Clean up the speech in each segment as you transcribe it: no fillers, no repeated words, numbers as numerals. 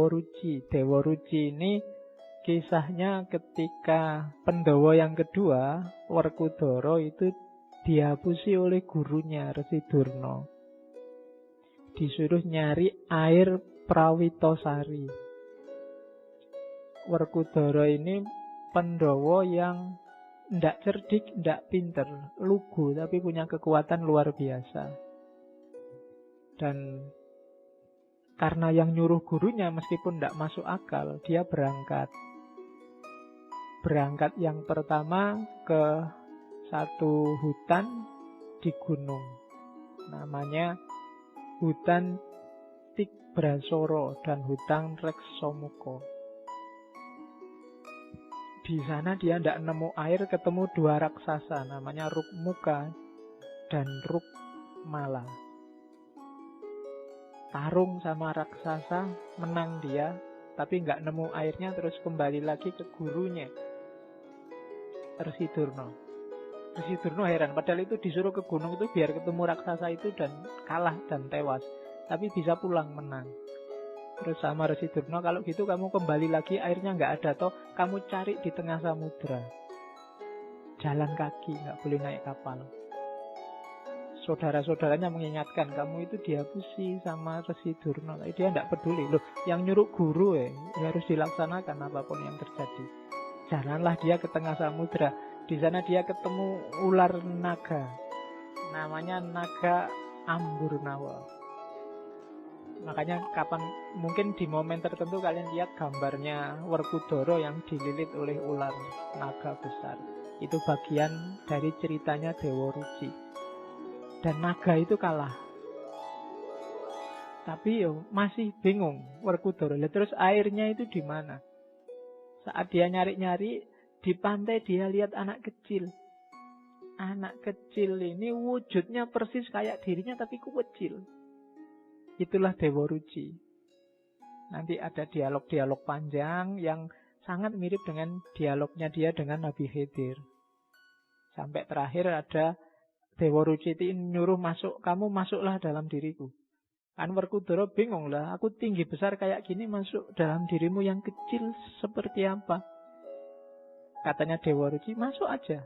Ruci. Dewa Ruci ini kisahnya ketika Pandhawa yang kedua, Werkudara, itu dihapusi oleh gurunya Resi Durna. Disuruh nyari air Prawitosari. Werkudara ini Pandhawa yang ndak cerdik, ndak pinter, lugu, tapi punya kekuatan luar biasa. Dan karena yang nyuruh gurunya meskipun ndak masuk akal, dia berangkat. Berangkat yang pertama ke satu hutan di gunung. Namanya hutan Tikbrasara dan hutan Reksamuka. Di sana dia tidak nemu air, ketemu dua raksasa, namanya Rukmuka dan Rukmala. Tarung sama raksasa, menang dia, tapi nggak nemu airnya, terus kembali lagi ke gurunya, Resi Durna. Resi Durna heran, padahal itu disuruh ke gunung itu biar ketemu raksasa itu dan kalah dan tewas, tapi bisa pulang menang. Terus sama Resi Durna, kalau gitu kamu kembali lagi, airnya nggak ada toh, kamu cari di tengah samudra. Jalan kaki, nggak boleh naik kapal. Saudara-saudaranya mengingatkan, kamu itu dihapusi sama Resi Durna. Tapi dia nggak peduli. Loh, yang nyuruh guru harus dilaksanakan apapun yang terjadi. Jalanlah dia ke tengah samudra. Di sana dia ketemu ular naga. Namanya naga Amburnawa. Makanya mungkin di momen tertentu kalian lihat gambarnya Werkudara yang dililit oleh ular naga besar. Itu bagian dari ceritanya Dewa Ruci. Dan naga itu kalah. Tapi masih bingung Werkudara. Terus airnya itu di mana? Saat dia nyari-nyari di pantai, dia lihat anak kecil. Anak kecil ini wujudnya persis kayak dirinya tapi kecil. Itulah Dewa Ruci. Nanti ada dialog-dialog panjang yang sangat mirip dengan dialognya dia dengan Nabi Khidir. Sampai terakhir ada Dewa Ruci itu nyuruh masuk, kamu masuklah dalam diriku. Kan Werkudara bingung lah, aku tinggi besar kayak gini masuk dalam dirimu yang kecil seperti apa? Katanya Dewa Ruci, masuk aja.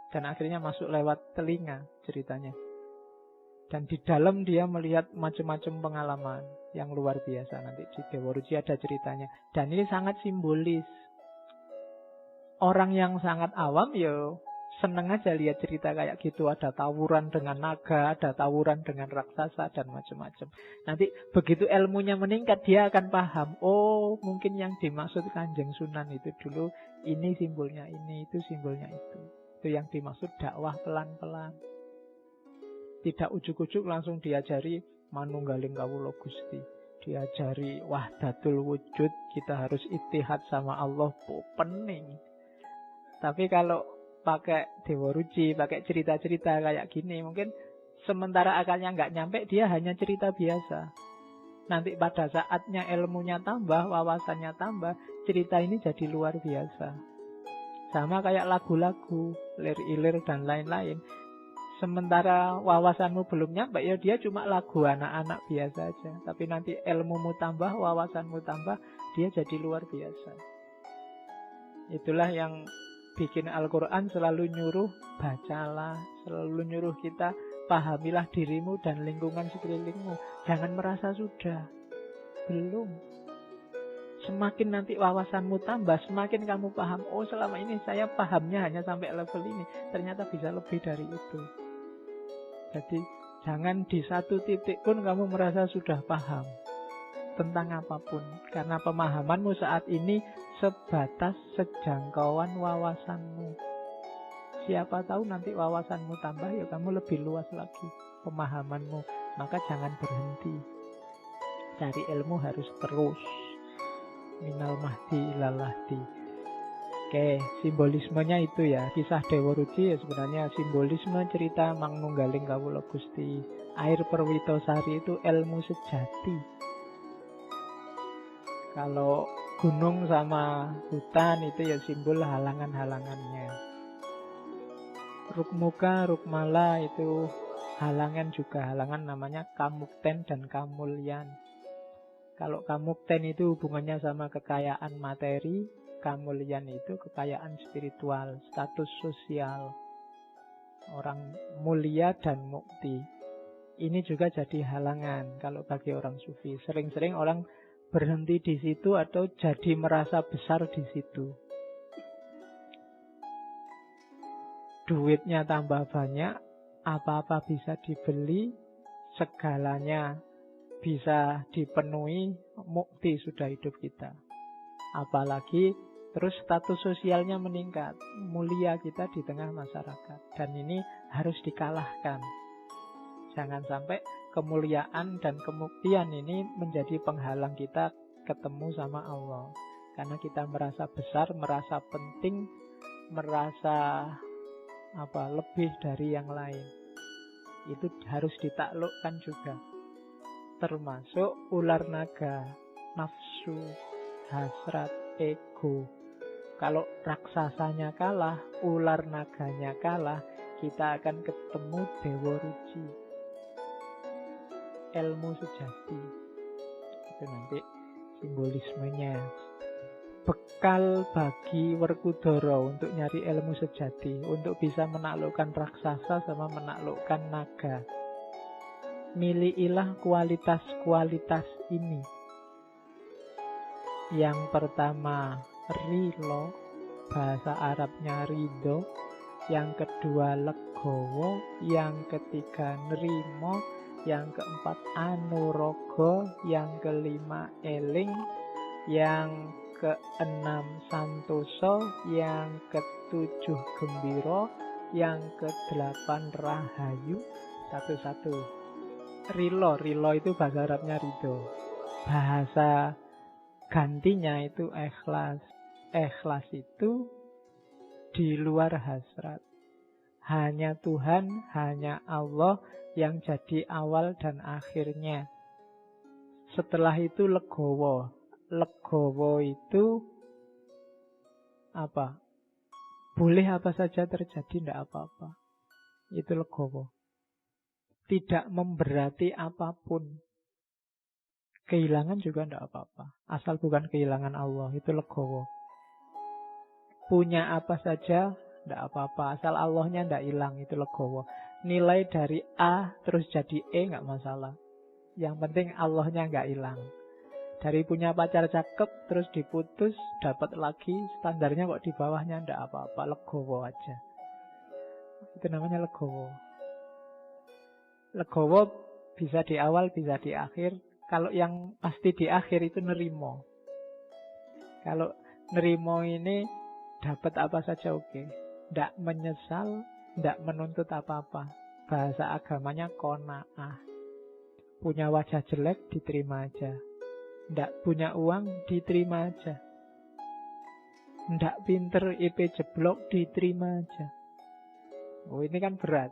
Dan akhirnya masuk lewat telinga ceritanya. Dan di dalam dia melihat macam-macam pengalaman yang luar biasa. Nanti di Dewa Ruci ada ceritanya. Dan ini sangat simbolis. Orang yang sangat awam seneng aja lihat cerita kayak gitu. Ada tawuran dengan naga, ada tawuran dengan raksasa, dan macam-macam. Nanti begitu ilmunya meningkat, dia akan paham. Oh, mungkin yang dimaksud Kanjeng Sunan itu dulu, ini simbolnya ini, itu simbolnya itu. Itu yang dimaksud dakwah pelan-pelan. Tidak ujuk-ujuk langsung diajari manunggaling kawula Gusti. Diajari wahdatul wujud, kita harus ittihad sama Allah. Pening. Tapi kalau pakai Dewa Ruci, pakai cerita-cerita kayak gini, mungkin sementara akalnya nggak nyampe, dia hanya cerita biasa. Nanti pada saatnya ilmunya tambah, wawasannya tambah, cerita ini jadi luar biasa. Sama kayak lagu-lagu, lir-ilir dan lain-lain. Sementara wawasanmu belum nyampe, dia cuma lagu anak-anak biasa aja. Tapi nanti ilmumu tambah, wawasanmu tambah, dia jadi luar biasa. Itulah yang bikin Al-Quran selalu nyuruh bacalah, selalu nyuruh kita pahamilah dirimu dan lingkungan sekelilingmu. Jangan merasa sudah, belum. Semakin nanti wawasanmu tambah, semakin kamu paham, oh selama ini saya pahamnya hanya sampai level ini, ternyata bisa lebih dari itu. Jadi jangan di satu titik pun kamu merasa sudah paham tentang apapun, karena pemahamanmu saat ini sebatas sejangkauan wawasanmu. Siapa tahu nanti wawasanmu tambah, kamu lebih luas lagi pemahamanmu. Maka jangan berhenti. Cari ilmu harus terus. Minal mahdi ilal lahdi. Oke, simbolismenya itu ya. Kisah Dewa Ruci sebenarnya simbolisme cerita Manunggaling Kawula Gusti. Air Prawitosari itu ilmu sejati. Kalau gunung sama hutan itu simbol halangan-halangannya. Rukmuka, Rukmala itu halangan juga. Halangan namanya Kamukten dan Kamulyan. Kalau kamukten itu hubungannya sama kekayaan materi, kamulian itu kekayaan spiritual, status sosial. Orang mulia dan mukti. Ini juga jadi halangan kalau bagi orang sufi. Sering-sering orang berhenti di situ atau jadi merasa besar di situ. Duitnya tambah banyak, apa-apa bisa dibeli, segalanya bisa dipenuhi, mukti sudah hidup kita. Apalagi terus status sosialnya meningkat, mulia kita di tengah masyarakat. Dan ini harus dikalahkan. Jangan sampai kemuliaan dan kemuktian ini menjadi penghalang kita ketemu sama Allah. Karena kita merasa besar, merasa penting, merasa lebih dari yang lain. Itu harus ditaklukkan juga. Termasuk ular naga, nafsu, hasrat, ego. Kalau raksasanya kalah, ular naganya kalah, kita akan ketemu Dewa Ruci, ilmu sejati. Itu nanti simbolismenya. Bekal bagi Werkudara untuk nyari ilmu sejati, untuk bisa menaklukkan raksasa sama menaklukkan naga. Milikilah kualitas-kualitas ini. Yang pertama, rilo, bahasa Arabnya ridho. Yang kedua, legowo. Yang ketiga, nerimo. Yang keempat, anurogo. Yang kelima, eling. Yang keenam, santoso. Yang ketujuh, gembiro. Yang kedelapan, rahayu. Satu-satu. Rilo itu bahasa Arabnya ridho. Bahasa gantinya itu ikhlas. Ikhlas itu di luar hasrat. Hanya Tuhan, hanya Allah yang jadi awal dan akhirnya. Setelah itu legowo. Legowo itu apa? Boleh apa saja terjadi, tidak apa-apa. Itu legowo. Tidak memberati apapun. Kehilangan juga tidak apa-apa. Asal bukan kehilangan Allah. Itu legowo. Punya apa saja tidak apa-apa. Asal Allahnya tidak hilang. Itu legowo. Nilai dari A terus jadi E nggak masalah. Yang penting Allahnya nggak hilang. Dari punya pacar cakep terus diputus, dapat lagi, standarnya kok di bawahnya tidak apa-apa. Legowo aja. Itu namanya legowo. Legowo bisa di awal, bisa di akhir. Kalau yang pasti di akhir itu nerimo. Kalau nerimo ini dapat apa saja oke. Tidak menyesal, tidak menuntut apa-apa. Bahasa agamanya qanaah. Punya wajah jelek, diterima aja. Tidak punya uang, diterima aja. Tidak pinter, IP jeblok, diterima aja. Oh, ini kan berat.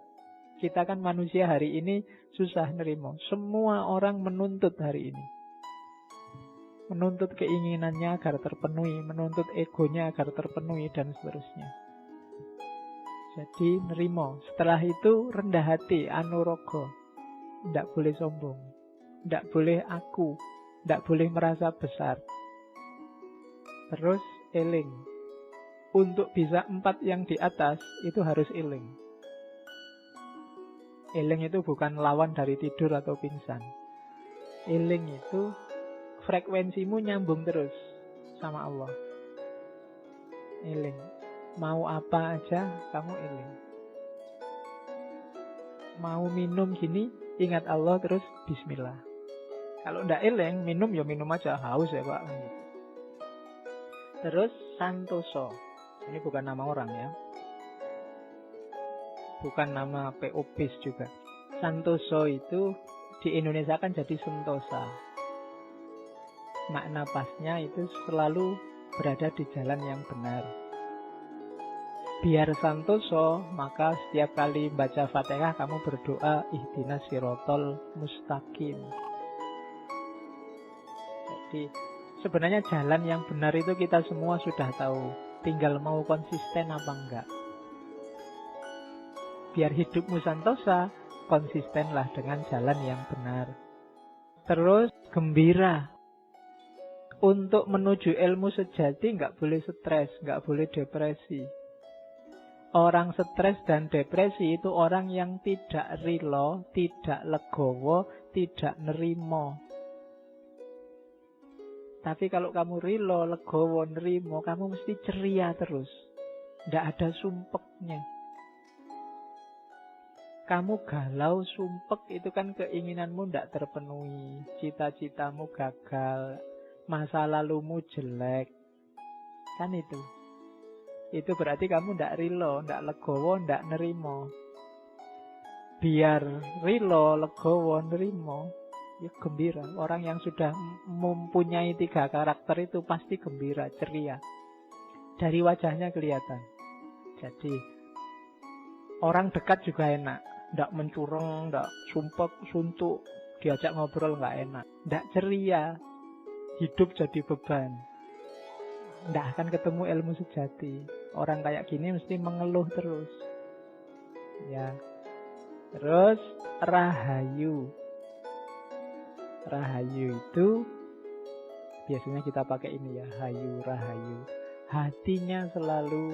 Kita kan manusia hari ini susah nerimo. Semua orang menuntut hari ini. Menuntut keinginannya agar terpenuhi, menuntut egonya agar terpenuhi, dan seterusnya. Jadi nerimo. Setelah itu rendah hati, anurogo. Tidak boleh sombong. Tidak boleh aku. Tidak boleh merasa besar. Terus eling. Untuk bisa 4 yang di atas, itu harus eling. Eling itu bukan lawan dari tidur atau pingsan. Eling itu frekuensimu nyambung terus sama Allah. Eling. Mau apa aja, kamu eling. Mau minum gini, ingat Allah terus bismillah. Kalau ndak eling, minum ya minum aja. Haus ya Pak. Terus santoso. Ini bukan nama orang ya. Bukan nama PO BIS juga. Santoso itu di Indonesia kan jadi sentosa. Makna pasnya itu selalu berada di jalan yang benar. Biar santoso, maka setiap kali baca Fatihah kamu berdoa ihdinas sirotol mustaqim. Jadi sebenarnya jalan yang benar itu kita semua sudah tahu. Tinggal mau konsisten apa enggak. Biar hidupmu santosa, konsistenlah dengan jalan yang benar. Terus gembira. Untuk menuju ilmu sejati nggak boleh stres, nggak boleh depresi. Orang stres dan depresi itu orang yang tidak rilo, tidak legowo, tidak nerimo. Tapi kalau kamu rilo, legowo, nerimo, kamu mesti ceria terus. Nggak ada sumpeknya. Kamu galau, sumpek, itu kan keinginanmu nggak terpenuhi. Cita-citamu gagal. Masa lalumu jelek. Kan itu. Itu berarti kamu ndak rilo, ndak legowo, ndak nerimo. Biar rilo, legowo, nerimo, ya gembira. Orang yang sudah mempunyai 3 karakter itu pasti gembira, ceria. Dari wajahnya kelihatan. Jadi orang dekat juga enak. Ndak mencurang, ndak sumpek, suntuk. Diajak ngobrol nggak enak. Ndak ceria. Hidup jadi beban. Nggak akan ketemu ilmu sejati. Orang kayak gini mesti mengeluh terus. Ya. Terus rahayu. Rahayu itu biasanya kita pakai ini ya, hayu, rahayu. Hatinya selalu